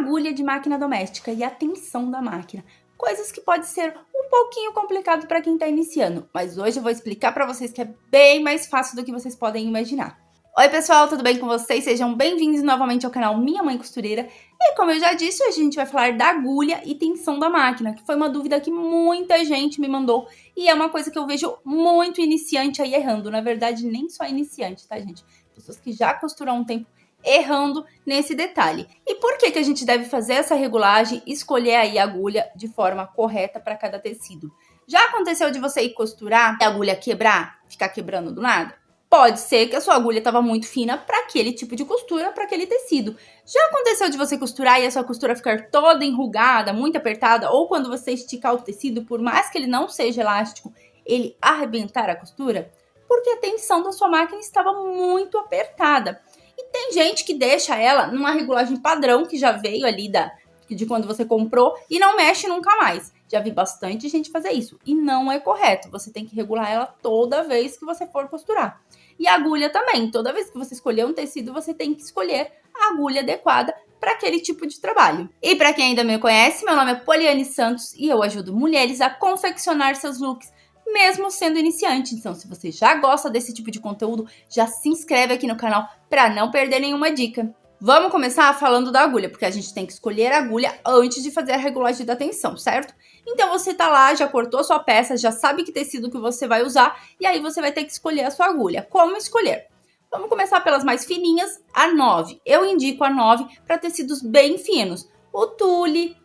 agulha de máquina doméstica e a tensão da máquina. Coisas que pode ser um pouquinho complicado para quem está iniciando, mas hoje eu vou explicar para vocês que é bem mais fácil do que vocês podem imaginar. Oi pessoal, tudo bem com vocês? Sejam bem-vindos novamente ao canal Minha Mãe Costureira. E como eu já disse, hoje a gente vai falar da agulha e tensão da máquina, que foi uma dúvida que muita gente me mandou e é uma coisa que eu vejo muito iniciante aí errando. Na verdade, nem só iniciante, tá, gente? Pessoas que já costuram há um tempo errando nesse detalhe. E por que a gente deve fazer essa regulagem e escolher aí a agulha de forma correta para cada tecido? Já aconteceu de você ir costurar e a agulha quebrar, ficar quebrando do nada? Pode ser que a sua agulha estava muito fina para aquele tipo de costura, para aquele tecido. Já aconteceu de você costurar e a sua costura ficar toda enrugada, muito apertada, ou quando você esticar o tecido, por mais que ele não seja elástico, ele arrebentar a costura? Porque a tensão da sua máquina estava muito apertada. E tem gente que deixa ela numa regulagem padrão, que já veio ali de quando você comprou, e não mexe nunca mais. Já vi bastante gente fazer isso, e não é correto. Você tem que regular ela toda vez que você for costurar. E a agulha também, toda vez que você escolher um tecido, você tem que escolher a agulha adequada para aquele tipo de trabalho. E para quem ainda me conhece, meu nome é Poliane Santos e eu ajudo mulheres a confeccionar seus looks, mesmo sendo iniciante. Então, se você já gosta desse tipo de conteúdo, já se inscreve aqui no canal para não perder nenhuma dica. Vamos começar falando da agulha, porque a gente tem que escolher a agulha antes de fazer a regulagem da tensão, certo? Então você tá lá, já cortou a sua peça, já sabe que tecido que você vai usar, e aí você vai ter que escolher a sua agulha. Como escolher? Vamos começar pelas mais fininhas, a 9. Eu indico a 9 para tecidos bem finos. O tule,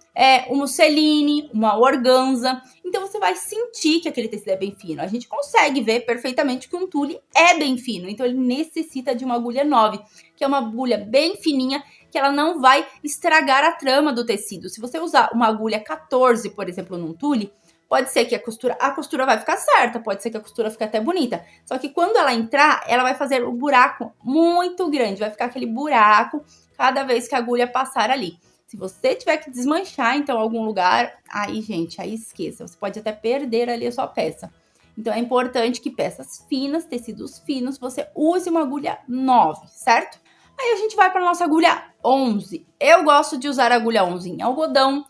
o musseline, uma organza. Então você vai sentir que aquele tecido é bem fino. A gente consegue ver perfeitamente que um tule é bem fino, então ele necessita de uma agulha 9, que é uma agulha bem fininha, que ela não vai estragar a trama do tecido. Se você usar uma agulha 14, por exemplo, num tule, pode ser que a costura vai ficar certa, pode ser que a costura fique até bonita. Só que quando ela entrar, ela vai fazer um buraco muito grande, vai ficar aquele buraco cada vez que a agulha passar ali. Se você tiver que desmanchar, então, algum lugar, aí, gente, aí esqueça. Você pode até perder ali a sua peça. Então, é importante que peças finas, tecidos finos, você use uma agulha 9, certo? Aí a gente vai para a nossa agulha 11. Eu gosto de usar a agulha 11 em algodão,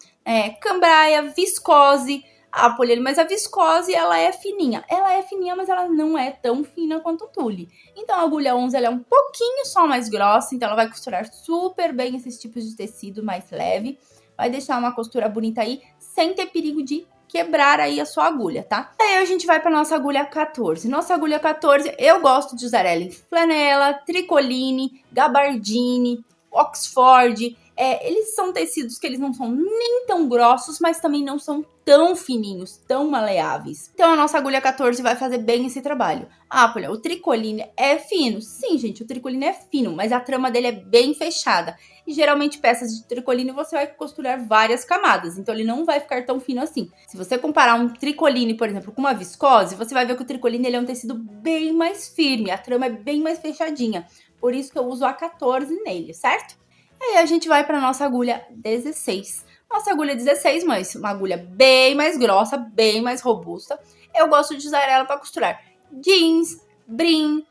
cambraia, viscose. Ah, Poliane, mas a viscose, ela é fininha. Ela é fininha, mas ela não é tão fina quanto o tule. Então, a agulha 11, ela é um pouquinho só mais grossa, então ela vai costurar super bem esses tipos de tecido mais leve. Vai deixar uma costura bonita aí, sem ter perigo de quebrar aí a sua agulha, tá? Aí a gente vai para nossa agulha 14. Nossa agulha 14, eu gosto de usar ela em flanela, tricoline, gabardine, Oxford. Eles são tecidos que eles não são nem tão grossos, mas também não são tão fininhos, tão maleáveis. Então a nossa agulha 14 vai fazer bem esse trabalho. Ah, Polia, o tricoline é fino? Sim, gente, o tricoline é fino, mas a trama dele é bem fechada. E geralmente peças de tricoline você vai costurar várias camadas, então ele não vai ficar tão fino assim. Se você comparar um tricoline, por exemplo, com uma viscose, você vai ver que o tricoline ele é um tecido bem mais firme, a trama é bem mais fechadinha. Por isso que eu uso a 14 nele, certo? Aí a gente vai para nossa agulha 16. Nossa agulha 16, mas uma agulha bem mais grossa, bem mais robusta. Eu gosto de usar ela para costurar jeans, brim,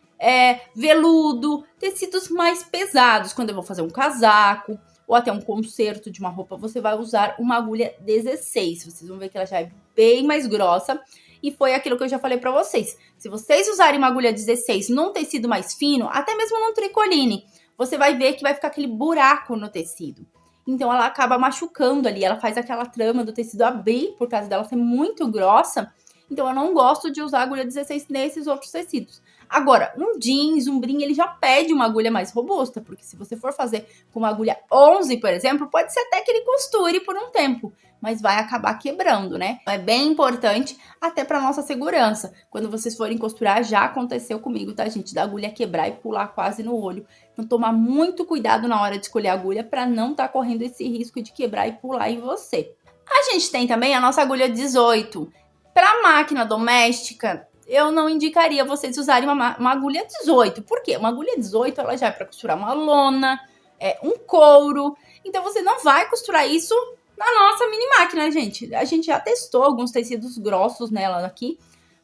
veludo, tecidos mais pesados. Quando eu vou fazer um casaco ou até um conserto de uma roupa, você vai usar uma agulha 16. Vocês vão ver que ela já é bem mais grossa. E foi aquilo que eu já falei para vocês. Se vocês usarem uma agulha 16 num tecido mais fino, até mesmo num tricoline, você vai ver que vai ficar aquele buraco no tecido. Então, ela acaba machucando ali, ela faz aquela trama do tecido abrir, por causa dela ser muito grossa. Então, eu não gosto de usar agulha 16 nesses outros tecidos. Agora, um jeans, um brim, ele já pede uma agulha mais robusta, porque se você for fazer com uma agulha 11, por exemplo, pode ser até que ele costure por um tempo, mas vai acabar quebrando, né? É bem importante até para nossa segurança. Quando vocês forem costurar, já aconteceu comigo, tá, gente? Da agulha quebrar e pular quase no olho. Então, tomar muito cuidado na hora de escolher a agulha para não estar correndo esse risco de quebrar e pular em você. A gente tem também a nossa agulha 18. Para máquina doméstica, eu não indicaria vocês usarem uma agulha 18. Por quê? Uma agulha 18, ela já é para costurar uma lona, um couro. Então, você não vai costurar isso na nossa mini máquina, gente. A gente já testou alguns tecidos grossos nela aqui,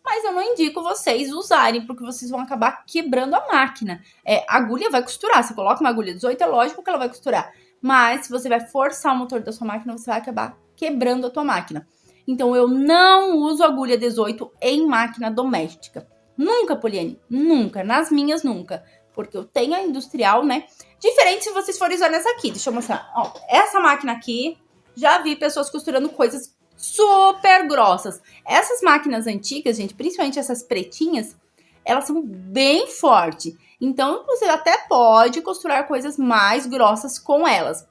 mas eu não indico vocês usarem, porque vocês vão acabar quebrando a máquina. A agulha vai costurar. Você coloca uma agulha 18, é lógico que ela vai costurar. mas se você vai forçar o motor da sua máquina, você vai acabar quebrando a tua máquina. Então, eu não uso agulha 18 em máquina doméstica. Nunca, Poliane, nunca. Nas minhas, nunca. Porque eu tenho a industrial, né? Diferente se vocês forem usar nessa aqui. Deixa eu mostrar. Ó, essa máquina aqui, já vi pessoas costurando coisas super grossas. Essas máquinas antigas, gente, principalmente essas pretinhas, elas são bem fortes. Então, você até pode costurar coisas mais grossas com elas.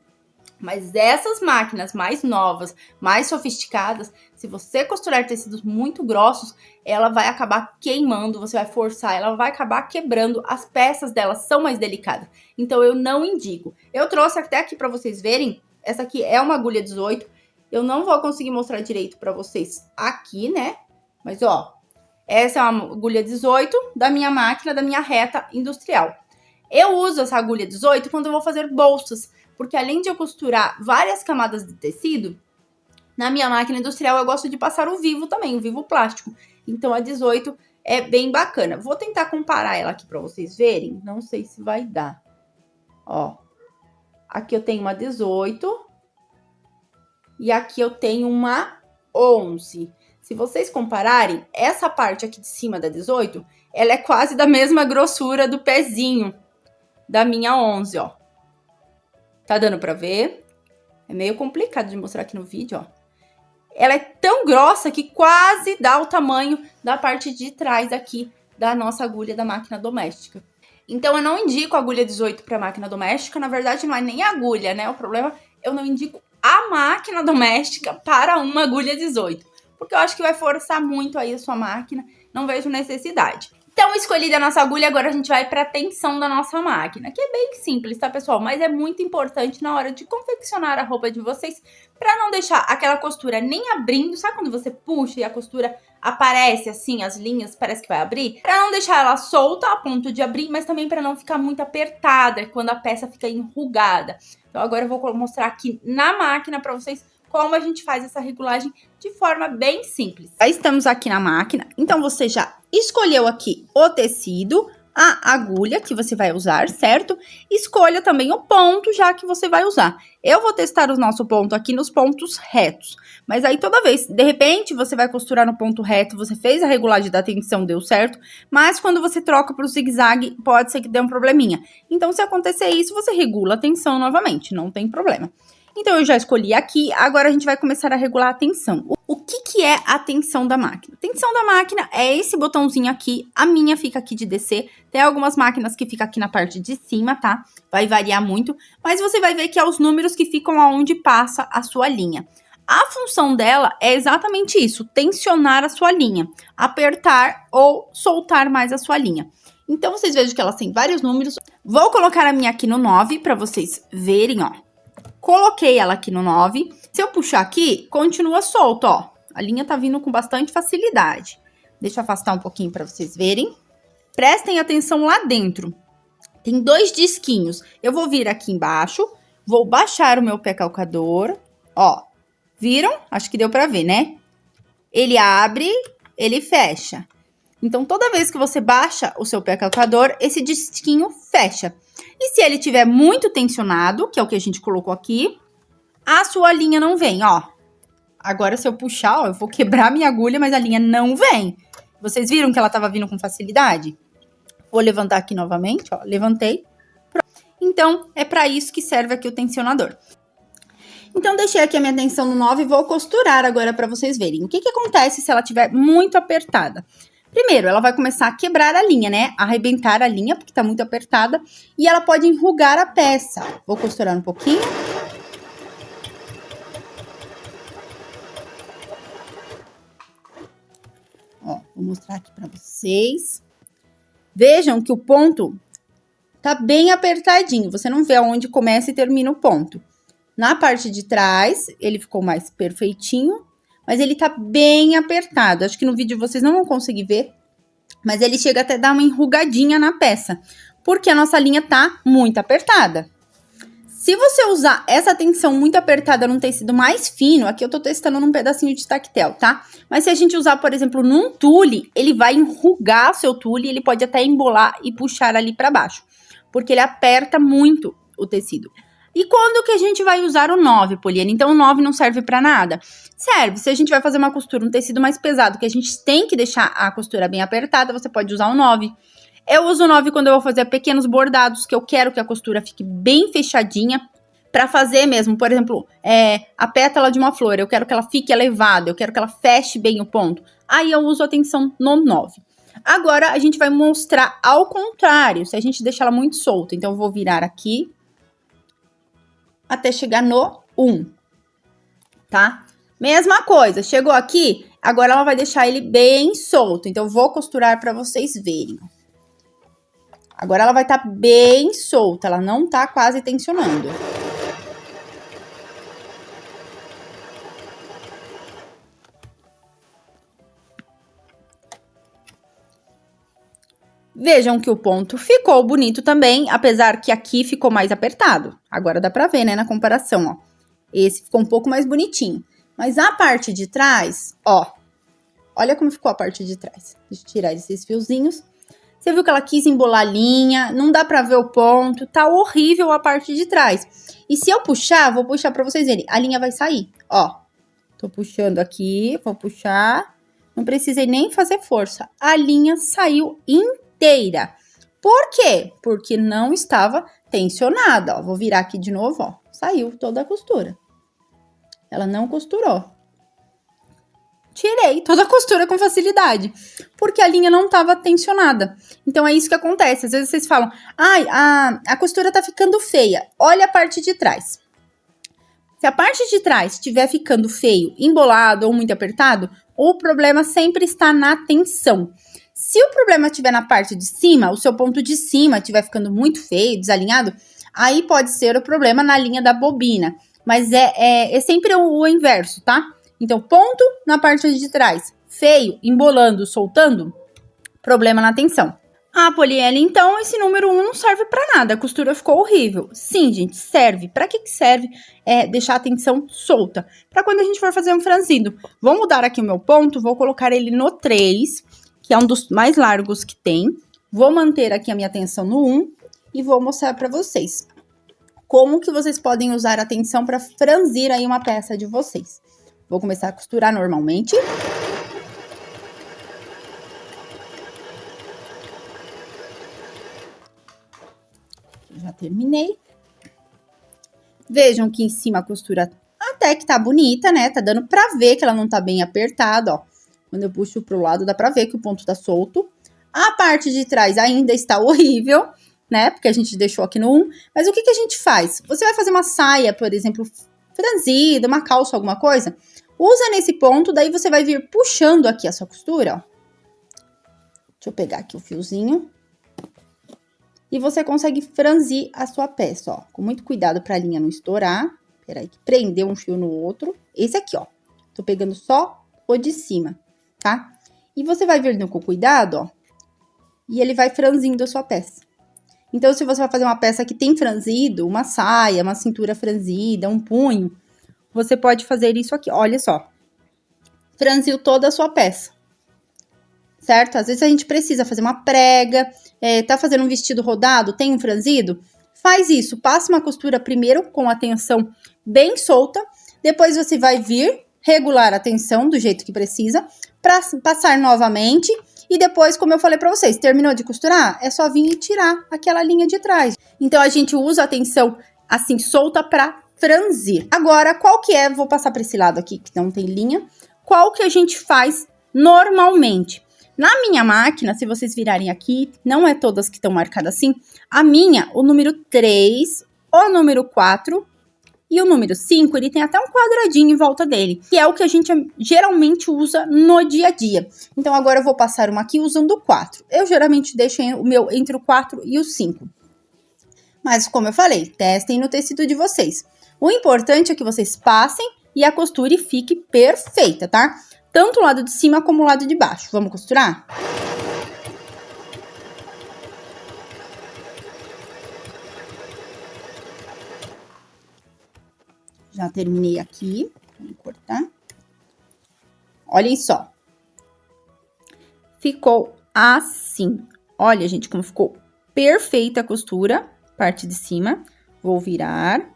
Mas essas máquinas mais novas, mais sofisticadas, se você costurar tecidos muito grossos, ela vai acabar queimando, você vai forçar, ela vai acabar quebrando, as peças dela são mais delicadas. Então, eu não indico. Eu trouxe até aqui para vocês verem, essa aqui é uma agulha 18, eu não vou conseguir mostrar direito para vocês aqui, né? Mas, ó, essa é uma agulha 18 da minha máquina, da minha reta industrial. Eu uso essa agulha 18 quando eu vou fazer bolsas, porque além de eu costurar várias camadas de tecido, na minha máquina industrial eu gosto de passar o vivo também, o vivo plástico. Então, a 18 é bem bacana. Vou tentar comparar ela aqui para vocês verem, não sei se vai dar. Ó, aqui eu tenho uma 18 e aqui eu tenho uma 11. Se vocês compararem, essa parte aqui de cima da 18, ela é quase da mesma grossura do pezinho da minha 11, ó. Tá dando pra ver? É meio complicado de mostrar aqui no vídeo, ó. Ela é tão grossa que quase dá o tamanho da parte de trás aqui da nossa agulha da máquina doméstica. Então, eu não indico a agulha 18 para máquina doméstica. Na verdade, não é nem a agulha, né? O problema, eu não indico a máquina doméstica para uma agulha 18. Porque eu acho que vai forçar muito aí a sua máquina. Não vejo necessidade. Então, escolhida a nossa agulha, agora a gente vai para a tensão da nossa máquina, que é bem simples, tá, pessoal? Mas é muito importante na hora de confeccionar a roupa de vocês, para não deixar aquela costura nem abrindo. Sabe quando você puxa e a costura aparece assim, as linhas, parece que vai abrir? Para não deixar ela solta a ponto de abrir, mas também para não ficar muito apertada, quando a peça fica enrugada. Então, agora eu vou mostrar aqui na máquina para vocês como a gente faz essa regulagem de forma bem simples. Já estamos aqui na máquina, então você já escolheu aqui o tecido, a agulha que você vai usar, certo? Escolha também o ponto já que você vai usar. Eu vou testar o nosso ponto aqui nos pontos retos, mas aí toda vez, de repente, você vai costurar no ponto reto, você fez a regulagem da tensão, deu certo, mas quando você troca para o zigue-zague, pode ser que dê um probleminha. Então, se acontecer isso, você regula a tensão novamente, não tem problema. Então, eu já escolhi aqui, agora a gente vai começar a regular a tensão. O que é a tensão da máquina? A tensão da máquina é esse botãozinho aqui, a minha fica aqui de descer, tem algumas máquinas que ficam aqui na parte de cima, tá? Vai variar muito, mas você vai ver que é os números que ficam aonde passa a sua linha. A função dela é exatamente isso, tensionar a sua linha, apertar ou soltar mais a sua linha. Então, vocês vejam que ela tem vários números. Vou colocar a minha aqui no 9 para vocês verem, ó. Coloquei ela aqui no 9. Se eu puxar aqui, continua solto, ó. A linha tá vindo com bastante facilidade. Deixa eu afastar um pouquinho para vocês verem. Prestem atenção lá dentro. Tem 2 disquinhos. Eu vou vir aqui embaixo, vou baixar o meu pé calcador, ó. Viram? Acho que deu para ver, né? Ele abre, ele fecha. Então, toda vez que você baixa o seu pé calcador, esse disquinho fecha. E se ele tiver muito tensionado, que é o que a gente colocou aqui, a sua linha não vem, ó. Agora, se eu puxar, ó, eu vou quebrar minha agulha, mas a linha não vem. Vocês viram que ela tava vindo com facilidade? Vou levantar aqui novamente, ó. Levantei. Pronto. Então, é para isso que serve aqui o tensionador. Então, deixei aqui a minha tensão no 9 e vou costurar agora para vocês verem. O que acontece se ela estiver muito apertada? Primeiro, ela vai começar a quebrar a linha, né? Arrebentar a linha, porque tá muito apertada. E ela pode enrugar a peça. Vou costurar um pouquinho. Ó, vou mostrar aqui pra vocês. Vejam que o ponto tá bem apertadinho. Você não vê aonde começa e termina o ponto. Na parte de trás, ele ficou mais perfeitinho. Mas ele tá bem apertado. Acho que no vídeo vocês não vão conseguir ver. Mas ele chega até a dar uma enrugadinha na peça. Porque a nossa linha tá muito apertada. Se você usar essa tensão muito apertada num tecido mais fino, aqui eu tô testando num pedacinho de tactel, tá? Mas se a gente usar, por exemplo, num tule, ele vai enrugar o seu tule, ele pode até embolar e puxar ali pra baixo. Porque ele aperta muito o tecido. E quando que a gente vai usar o 9, Poliana? Então, o 9 não serve pra nada? Serve, se a gente vai fazer uma costura, um tecido mais pesado, que a gente tem que deixar a costura bem apertada, você pode usar o 9. Eu uso o 9 quando eu vou fazer pequenos bordados, que eu quero que a costura fique bem fechadinha, pra fazer mesmo, por exemplo, a pétala de uma flor, eu quero que ela fique elevada, eu quero que ela feche bem o ponto. Aí eu uso a tensão no 9. Agora, a gente vai mostrar ao contrário, se a gente deixar ela muito solta. Então, eu vou virar aqui até chegar no 1, tá? Mesma coisa, chegou aqui, agora ela vai deixar ele bem solto. Então, eu vou costurar pra vocês verem. Agora, ela vai estar bem solta, ela não tá quase tensionando. Vejam que o ponto ficou bonito também, apesar que aqui ficou mais apertado. Agora dá pra ver, né, na comparação, ó. Esse ficou um pouco mais bonitinho. Mas a parte de trás, ó, olha como ficou a parte de trás. Deixa eu tirar esses fiozinhos. Você viu que ela quis embolar a linha, não dá pra ver o ponto, tá horrível a parte de trás. E se eu puxar, vou puxar pra vocês verem, a linha vai sair, ó. Tô puxando aqui, vou puxar, não precisei nem fazer força. A linha saiu inteira. Por quê? Porque não estava tensionada, ó. Vou virar aqui de novo, ó. Saiu toda a costura. Ela não costurou. Tirei toda a costura com facilidade, porque a linha não estava tensionada. Então, é isso que acontece. Às vezes, vocês falam, ai, a costura tá ficando feia. Olha a parte de trás. Se a parte de trás estiver ficando feio, embolado ou muito apertado, o problema sempre está na tensão. Se o problema estiver na parte de cima, o seu ponto de cima estiver ficando muito feio, desalinhado, aí pode ser o problema na linha da bobina. Mas é sempre o inverso, tá? Então, ponto na parte de trás, feio, embolando, soltando, problema na tensão. Ah, Poliana, então esse número 1 não serve pra nada, a costura ficou horrível. Sim, gente, serve. Pra que serve deixar a tensão solta? Pra quando a gente for fazer um franzido. Vou mudar aqui o meu ponto, vou colocar ele no 3, que é um dos mais largos que tem. Vou manter aqui a minha tensão no 1 e vou mostrar pra vocês como que vocês podem usar a tensão pra franzir aí uma peça de vocês. Vou começar a costurar normalmente. Já terminei. Vejam que em cima a costura até que tá bonita, né? Tá dando pra ver que ela não tá bem apertada, ó. Quando eu puxo pro lado, dá pra ver que o ponto tá solto. A parte de trás ainda está horrível, né? Porque a gente deixou aqui no 1. Mas o que que a gente faz? Você vai fazer uma saia, por exemplo, franzida, uma calça, alguma coisa. Usa nesse ponto, daí você vai vir puxando aqui a sua costura, ó. Deixa eu pegar aqui o fiozinho. E você consegue franzir a sua peça, ó. Com muito cuidado pra linha não estourar. Peraí, que prendeu um fio no outro. Esse aqui, ó. Tô pegando só o de cima, tá? E você vai vindo com cuidado, ó. E ele vai franzindo a sua peça. Então, se você vai fazer uma peça que tem franzido, uma saia, uma cintura franzida, um punho, você pode fazer isso aqui, olha só. Franziu toda a sua peça. Certo? Às vezes a gente precisa fazer uma prega, tá fazendo um vestido rodado, tem um franzido, faz isso, passa uma costura primeiro com a tensão bem solta, depois você vai vir regular a tensão do jeito que precisa, para passar novamente, e depois, como eu falei pra vocês, terminou de costurar, é só vir e tirar aquela linha de trás. Então, a gente usa a tensão assim, solta pra franzir. Agora, qual que é, vou passar pra esse lado aqui, que não tem linha, qual que a gente faz normalmente? Na minha máquina, se vocês virarem aqui, não é todas que estão marcadas assim. A minha, o número 3, o número 4 e o número 5, ele tem até um quadradinho em volta dele, que é o que a gente geralmente usa no dia a dia. Então, agora eu vou passar uma aqui usando o 4. Eu geralmente deixo o meu entre o 4 e o 5. Mas, como eu falei, testem no tecido de vocês. O importante é que vocês passem e a costura fique perfeita, tá? Tanto o lado de cima como o lado de baixo. Vamos costurar? Já terminei aqui. Vamos cortar. Olhem só. Ficou assim. Olha, gente, como ficou perfeita a costura. Parte de cima. Vou virar.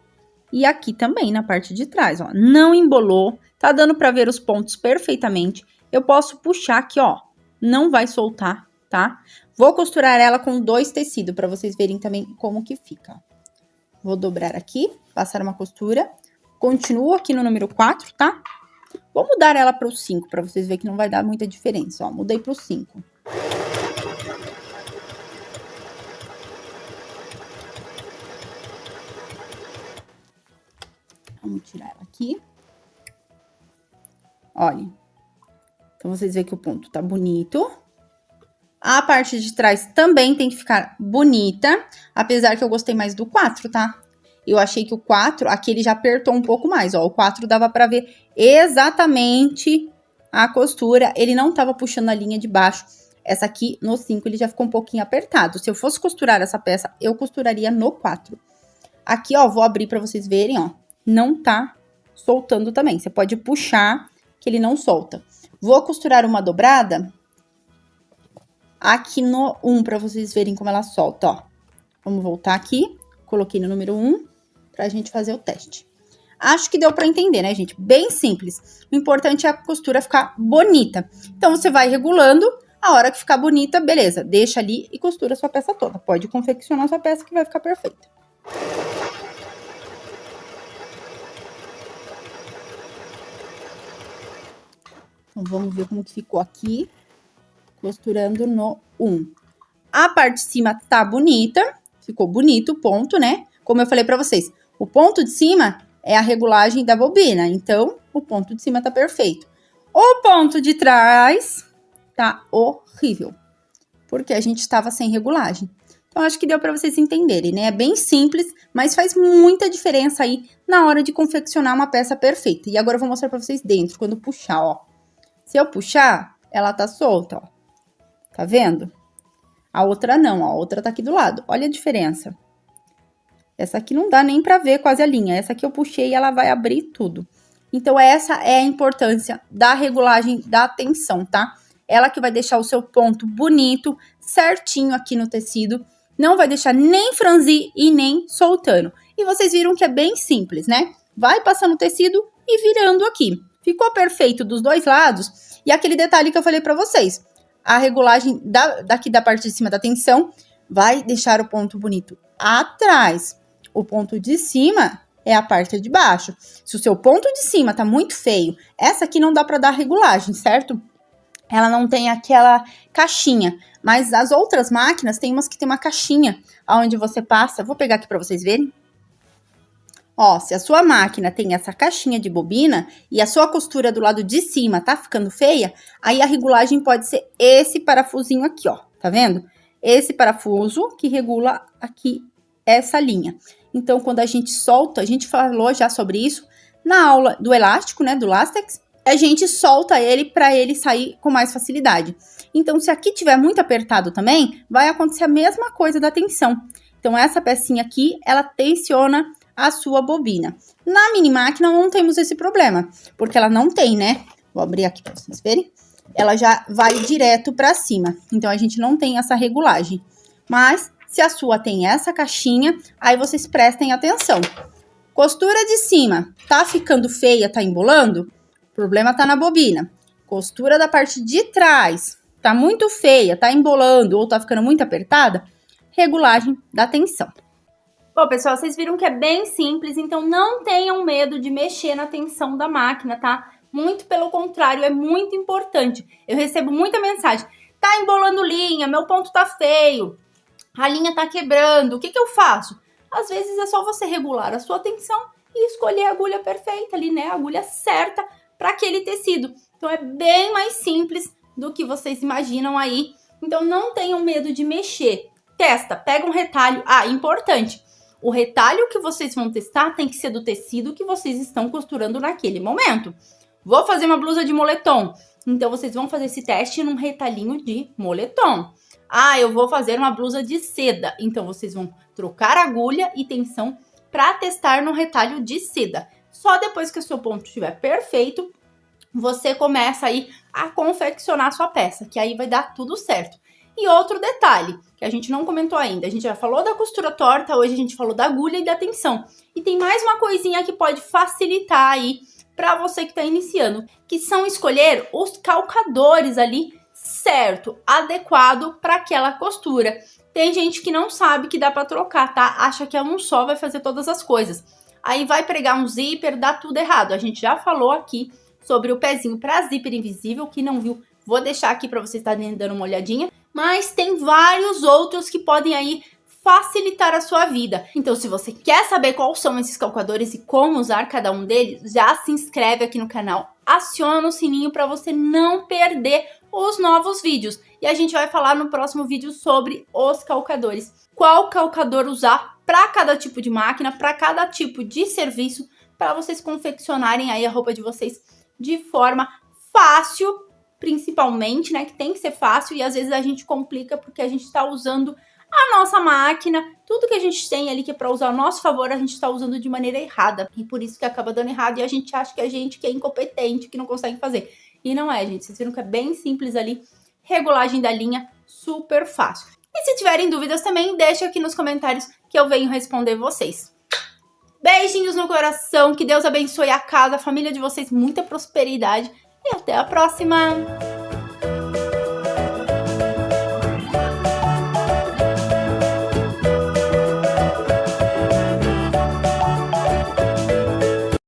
E aqui também, na parte de trás, ó. Não embolou, tá dando pra ver os pontos perfeitamente. Eu posso puxar aqui, ó. Não vai soltar, tá? Vou costurar ela com 2 tecidos, pra vocês verem também como que fica. Vou dobrar aqui, passar uma costura. Continuo aqui no número 4, tá? Vou mudar ela para o 5, para vocês verem que não vai dar muita diferença, ó. Mudei para o 5. Vamos tirar ela aqui. Olha. Então, vocês veem que o ponto tá bonito. A parte de trás também tem que ficar bonita, apesar que eu gostei mais do 4, tá? Eu achei que o 4, aqui ele já apertou um pouco mais, ó. O 4 dava pra ver exatamente a costura. Ele não tava puxando a linha de baixo. Essa aqui, no 5, ele já ficou um pouquinho apertado. Se eu fosse costurar essa peça, eu costuraria no 4. Aqui, ó, vou abrir pra vocês verem, ó. Não tá soltando também. Você pode puxar, que ele não solta. Vou costurar uma dobrada aqui no 1, pra vocês verem como ela solta, ó. Vamos voltar aqui. Coloquei no número 1 pra gente fazer o teste. Acho que deu pra entender, né, gente? Bem simples. O importante é a costura ficar bonita. Então, você vai regulando. A hora que ficar bonita, beleza. Deixa ali e costura a sua peça toda. Pode confeccionar a sua peça que vai ficar perfeita. Então, vamos ver como que ficou aqui. Costurando no 1. A parte de cima tá bonita. Ficou bonito o ponto, né? Como eu falei pra vocês, o ponto de cima é a regulagem da bobina. Então, o ponto de cima tá perfeito. O ponto de trás tá horrível. Porque a gente estava sem regulagem. Então, acho que deu pra vocês entenderem, né? É bem simples, mas faz muita diferença aí na hora de confeccionar uma peça perfeita. E agora eu vou mostrar pra vocês dentro, quando puxar, ó. Se eu puxar, ela tá solta, ó. Tá vendo? A outra não, ó. A outra tá aqui do lado. Olha a diferença. Essa aqui não dá nem pra ver quase a linha. Essa aqui eu puxei e ela vai abrir tudo. Então, essa é a importância da regulagem da tensão, tá? Ela que vai deixar o seu ponto bonito, certinho aqui no tecido. Não vai deixar nem franzir e nem soltando. E vocês viram que é bem simples, né? Vai passando o tecido e virando aqui. Ficou perfeito dos dois lados. E aquele detalhe que eu falei pra vocês. A regulagem daqui da parte de cima da tensão vai deixar o ponto bonito atrás. O ponto de cima é a parte de baixo. Se o seu ponto de cima tá muito feio, essa aqui não dá pra dar regulagem, certo? Ela não tem aquela caixinha. Mas as outras máquinas, tem umas que tem uma caixinha onde você passa. Vou pegar aqui pra vocês verem. Ó, se a sua máquina tem essa caixinha de bobina e a sua costura do lado de cima tá ficando feia, aí a regulagem pode ser esse parafusinho aqui, ó. Tá vendo? Esse parafuso que regula aqui essa linha. Então, quando a gente solta, a gente falou já sobre isso na aula do elástico, né, do látex, a gente solta ele para ele sair com mais facilidade. Então, se aqui tiver muito apertado também, vai acontecer a mesma coisa da tensão. Então, essa pecinha aqui, ela tensiona a sua bobina. Na mini máquina não temos esse problema, porque ela não tem, né? Vou abrir aqui para vocês verem. Ela já vai direto para cima. Então, a gente não tem essa regulagem. Mas, se a sua tem essa caixinha, aí vocês prestem atenção. Costura de cima, tá ficando feia, tá embolando? O problema tá na bobina. Costura da parte de trás, tá muito feia, tá embolando ou tá ficando muito apertada? Regulagem da tensão. Bom, pessoal, vocês viram que é bem simples, então não tenham medo de mexer na tensão da máquina, tá? Muito pelo contrário, é muito importante. Eu recebo muita mensagem. Tá embolando linha, meu ponto tá feio, a linha tá quebrando, o que que eu faço? Às vezes é só você regular a sua tensão e escolher a agulha perfeita ali, né? A agulha certa para aquele tecido. Então, é bem mais simples do que vocês imaginam aí. Então, não tenham medo de mexer. Testa, pega um retalho. Ah, importante. O retalho que vocês vão testar tem que ser do tecido que vocês estão costurando naquele momento. Vou fazer uma blusa de moletom. Então, vocês vão fazer esse teste num retalhinho de moletom. Ah, eu vou fazer uma blusa de seda. Então, vocês vão trocar agulha e tensão para testar no retalho de seda. Só depois que o seu ponto estiver perfeito, você começa aí a confeccionar a sua peça, que aí vai dar tudo certo. E outro detalhe, que a gente não comentou ainda, a gente já falou da costura torta, hoje a gente falou da agulha e da tensão. E tem mais uma coisinha que pode facilitar aí para você que está iniciando, que são escolher os calcadores ali certo, adequado para aquela costura. Tem gente que não sabe que dá para trocar, tá? Acha que um só vai fazer todas as coisas. Aí vai pregar um zíper, dá tudo errado. A gente já falou aqui sobre o pezinho para zíper invisível, que não viu, vou deixar aqui para vocês estarem dando uma olhadinha. Mas tem vários outros que podem aí facilitar a sua vida. Então, se você quer saber quais são esses calcadores e como usar cada um deles, já se inscreve aqui no canal, aciona o sininho para você não perder os novos vídeos. E a gente vai falar no próximo vídeo sobre os calcadores. Qual calcador usar para cada tipo de máquina, para cada tipo de serviço, para vocês confeccionarem aí a roupa de vocês de forma fácil, principalmente, né, que tem que ser fácil, e às vezes a gente complica porque a gente está usando a nossa máquina, tudo que a gente tem ali que é para usar ao nosso favor, a gente está usando de maneira errada, e por isso que acaba dando errado, e a gente acha que a gente que é incompetente, que não consegue fazer, e não é, gente, vocês viram que é bem simples ali, regulagem da linha, super fácil. E se tiverem dúvidas também, deixa aqui nos comentários que eu venho responder vocês. Beijinhos no coração, que Deus abençoe a casa, a família de vocês, muita prosperidade, e até a próxima!